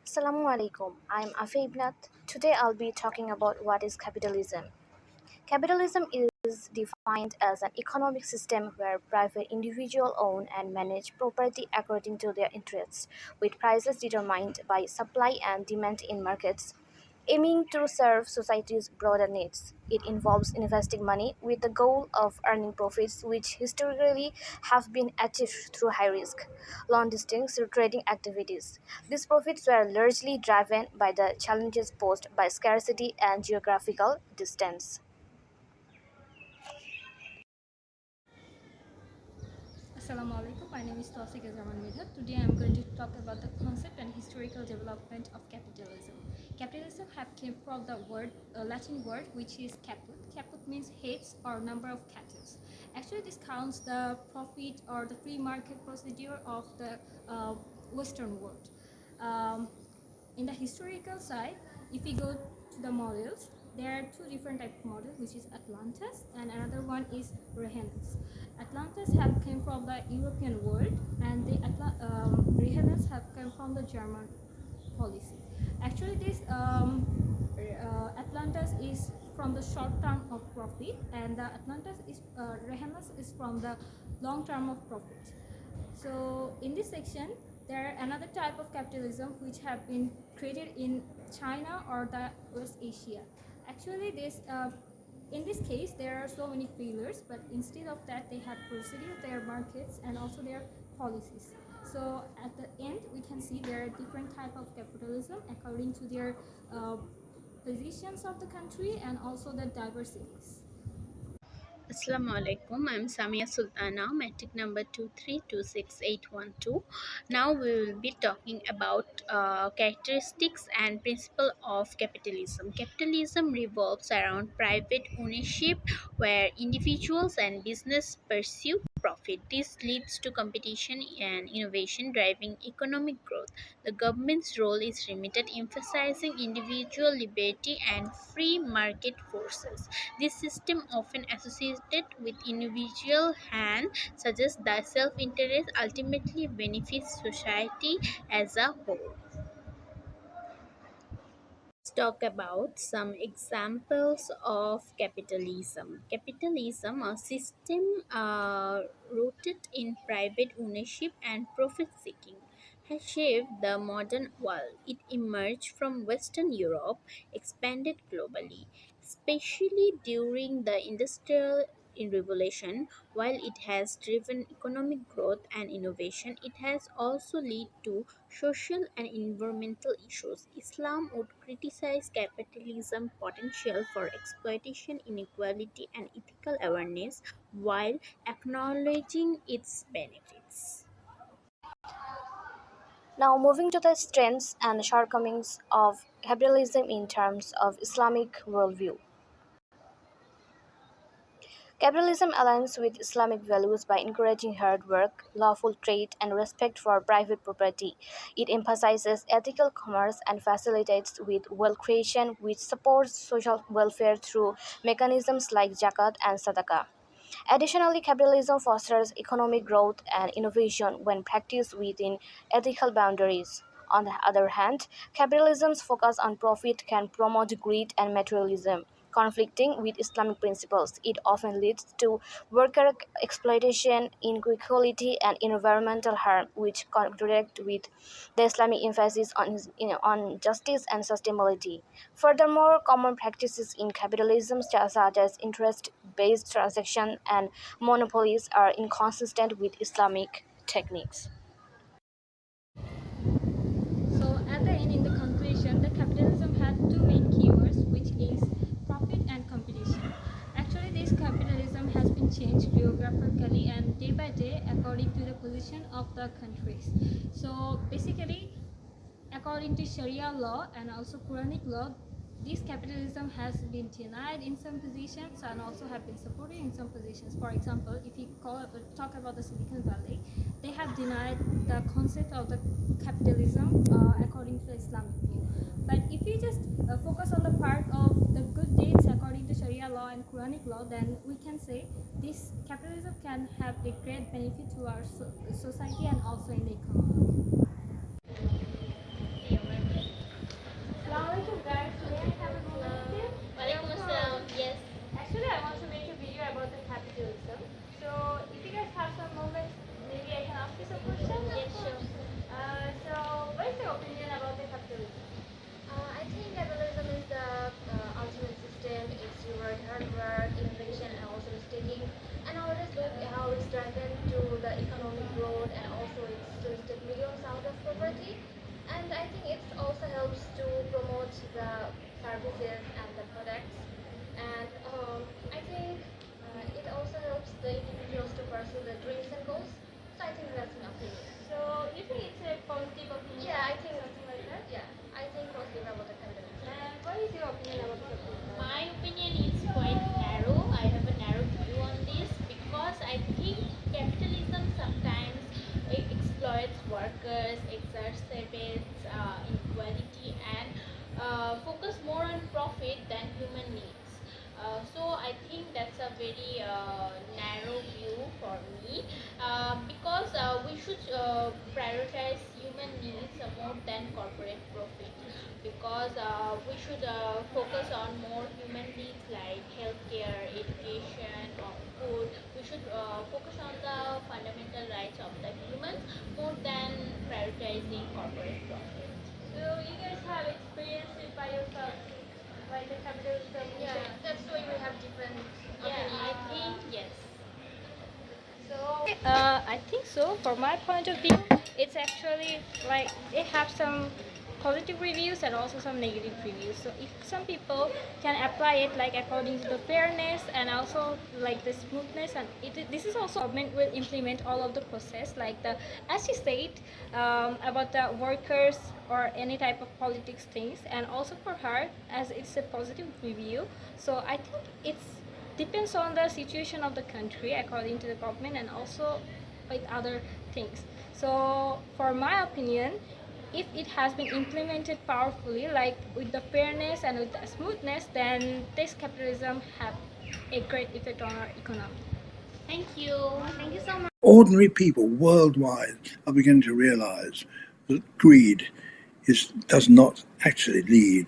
Assalamu alaikum. I'm Afibnat. Today I'll be talking about what is capitalism. Capitalism is defined as an economic system where private individuals own and manage property according to their interests, with prices determined by supply and demand in markets, aiming to serve society's broader needs. It involves investing money with the goal of earning profits, which historically have been achieved through high risk, long distance trading activities. These profits were largely driven by the challenges posed by scarcity and geographical distance. Assalamu alaikum. My name is Tausik Azaman Medha. Today I am going to talk about the concept and historical development of capitalism. Capitalism have came from the Latin word which is caput. Caput means heads or number of cattle. Actually, this counts the profit or the free market procedure of the Western world. Um, in the historical side, if we go to the models, there are two different type of models, which is Atlantis and another one is Renaissance. Atlantis have came from the European world, and the Renaissance have come from the German policy. Actually, this Atlantis is from the short term of profit, and the Atlantis is Renaissance is from the long term of profit. So in this section, there are another type of capitalism which have been created in China or the West Asia. Actually, in this case, there are so many failures, but instead of that, they have proceeded their markets and also their policies. So at the end, we can see there are different type of capitalism according to their uh, positions of the country and also the diversities. Assalamu alaikum. I'm Samia Sultana, metric number 2326812. Now we will be talking about characteristics and principle of capitalism. Capitalism revolves around private ownership where individuals and business pursue profit. This leads to competition and innovation driving economic growth. The government's role is limited, emphasizing individual liberty and free market forces. This system, often associated with individual hand, suggests that self-interest ultimately benefits society as a whole. Let's talk about some examples of capitalism. Capitalism, a system rooted in private ownership and profit seeking, has shaped the modern world. It emerged from Western Europe, expanded globally, especially during the Industrial Revolution. While it has driven economic growth and innovation, it has also led to social and environmental issues. Islam would criticize capitalism's potential for exploitation, inequality, and ethical awareness while acknowledging its benefits. Now, moving to the strengths and shortcomings of capitalism in terms of Islamic worldview. Capitalism aligns with Islamic values by encouraging hard work, lawful trade, and respect for private property. It emphasizes ethical commerce and facilitates with wealth creation, which supports social welfare through mechanisms like zakat and sadaqah. Additionally, capitalism fosters economic growth and innovation when practiced within ethical boundaries. On the other hand, capitalism's focus on profit can promote greed and materialism. Conflicting with Islamic principles, it often leads to worker exploitation, inequality, and environmental harm, which contradict with the Islamic emphasis on justice and sustainability. Furthermore, common practices in capitalism, such as interest-based transactions and monopolies, are inconsistent with Islamic techniques. So at the end, in the conclusion, the capitalism had two main keywords, which is profit and competition. Actually, this capitalism has been changed geographically and day by day according to the position of the countries. So basically, according to Sharia law and also Quranic law, this capitalism has been denied in some positions and also have been supported in some positions. For example, if you talk about the Silicon Valley, they have denied the concept of the capitalism according to the Islamic view. But if you just focus on the part of the good deeds according to Sharia law and Quranic law, then we can say this capitalism can have a great benefit to our society and also in the economy. profit than human needs. So I think that's a very narrow view for me, because we should prioritize human needs more than corporate profit, because we should focus on more human needs like healthcare, education, or food. We should focus on the fundamental rights of the humans more than prioritizing corporate profit. So you guys have experienced it by yourself, like the capitalism. Yeah, that's why we have different Yeah, opinions. I think yes. So I think so. From my point of view, it's actually like they have some positive reviews and also some negative reviews. So if some people can apply it like according to the fairness and also like the smoothness, and this is also government will implement all of the process like the as you said about the workers or any type of politics things, and also for her as it's a positive review. So I think it's depends on the situation of the country according to the government and also with other things. So for my opinion, if it has been implemented powerfully like with the fairness and with the smoothness, then this capitalism have a great effect on our economy. Thank you. Thank you so much. Ordinary people worldwide are beginning to realize that greed does not actually lead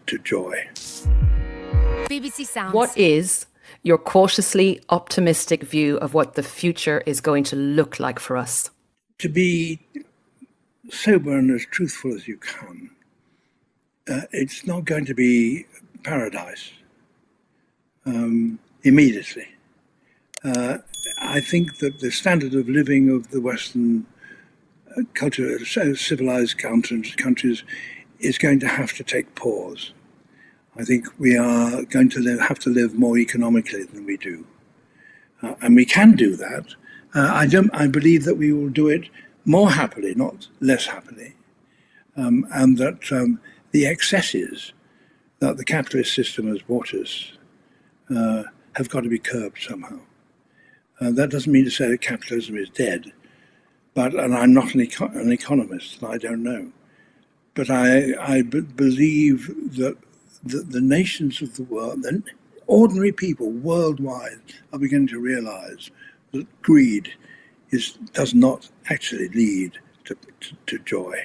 to joy. BBC Sounds. What is your cautiously optimistic view of what the future is going to look like for us? To be sober and as truthful as you can. It's not going to be paradise immediately. I think that the standard of living of the Western culture, civilized countries, is going to have to take pause. I think we are going to have to live more economically than we do. And we can do that. I believe that we will do it more happily, not less happily. And that the excesses that the capitalist system has brought us have got to be curbed somehow. That doesn't mean to say that capitalism is dead, and I'm not an economist, and I don't know. But I believe that the nations of the world, the ordinary people worldwide, are beginning to realize that greed does not actually lead to joy.